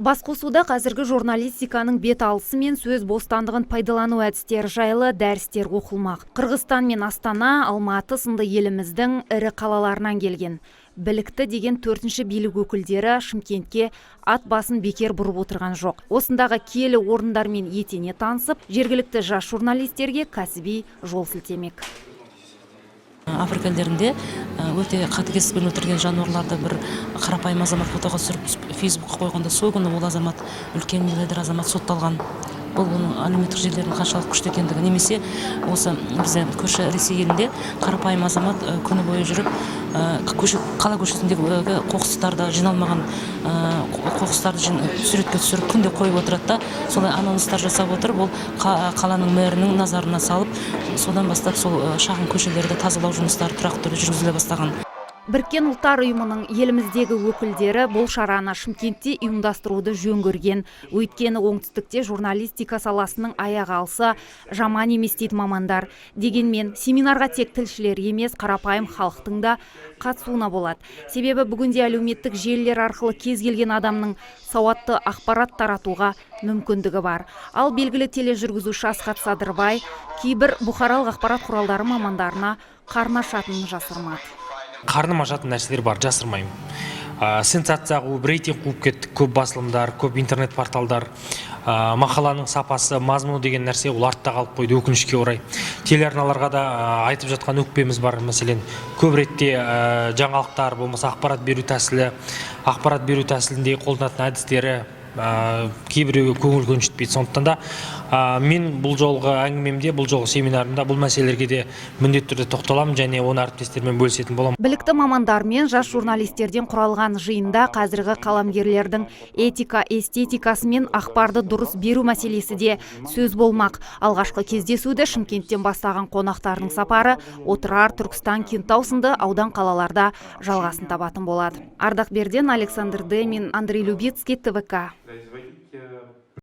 Басқосуда қазіргі журналистиканың бет алысы мен сөз бостандығын пайдалану әдістері жайлы дәрістер оқылмақ. Қырғызстан мен Астана, Алматы сынды еліміздің ірі қалаларынан келген білікті деген 4-ші билік өкілдері Шымкентке ат басын бекер бұрып отырған жоқ. Осындағы киелі орындармен етене танысып, жергілікті жас журналистерге кәсіби жол сілтемек. Африка елдерінде өте қатыгездікпен өлтірген жануарларды бір қарапайым азамат фотоға түсіріп фейсбукқа қойғанда сол күні ол азамат үлкен миллиардер азамат сотталған. Бұл оның әлеуметтік желілердің қаншалық күшті екендігі. Немесе осы бізде көрші Ресей елінде қарапайым азамат күні бойы жүріп қала көшесіндегі қоқыстарды жиналмаған қоқыстарды суретке түсіріп күнде қойып отырады да, солай анонстар жасап отырып, ол қаланың мэрінің назарына салып, содан бастап сол шағын көшелерді тазалау жұмыстары тұрақты түрде жүргізіле бастаған. Біріккен ұлттар ұйымының еліміздегі өкілдері бұл шараны Шымкентте ұйымдастыруды жөн көрген. Өйткені оңтүстікте журналистика саласының аяғы алса жаман емес дейді мамандар. Дегенмен семинарға тек тілшілер емес, қарапайым халықтың да қатысуына болады. Себебі бүгінде әлеуметтік желілер арқылы кез келген адамның сауатты ақпарат таратуға мүмкіндігі бар. Ал белгілі тележүргізуші Асхат Садырбай кейбір бұқаралық ақпарат құралдары мамандарына қарны ашатынын жасырмады. Қарным ашатын нәрселер бар, жасырмаймын. Сенсация қуып, рейтинг қуып кеттік, көп басылымдар, көп интернет порталдар, мақаланың сапасы, мазмұны деген нәрсе ол артта қалып қойды, өкінішке орай. Телеарналарға да айтып жатқан өкпеміз бар. Мәселен, көп ретте жаңалықтар болмаса ақпарат беру тәсілінде қолданатын әдістері кейбіреуге көңіл көншітпейді. Сондықтан да мен бұл жолғы әңгімемде, бұл жолғы семинарымда бұл мәселелерге де міндетті түрде тоқталамын және оны әріптестермен бөлісетін боламын. Білікті мамандар мен жас журналистерден құралған жиында қазіргі қаламгерлердің этика, эстетикасы мен ақпарды дұрыс беру мәселесі де сөз болмақ. Алғашқы кездесуді Шымкенттен бастаған қонақтардың сапары Отырар, Түркістан, Кентау сынды аудан қалаларда жалғасын табатын болады. Ардақ Берден, Александр Демин, Андрей Любицкий, ТВК.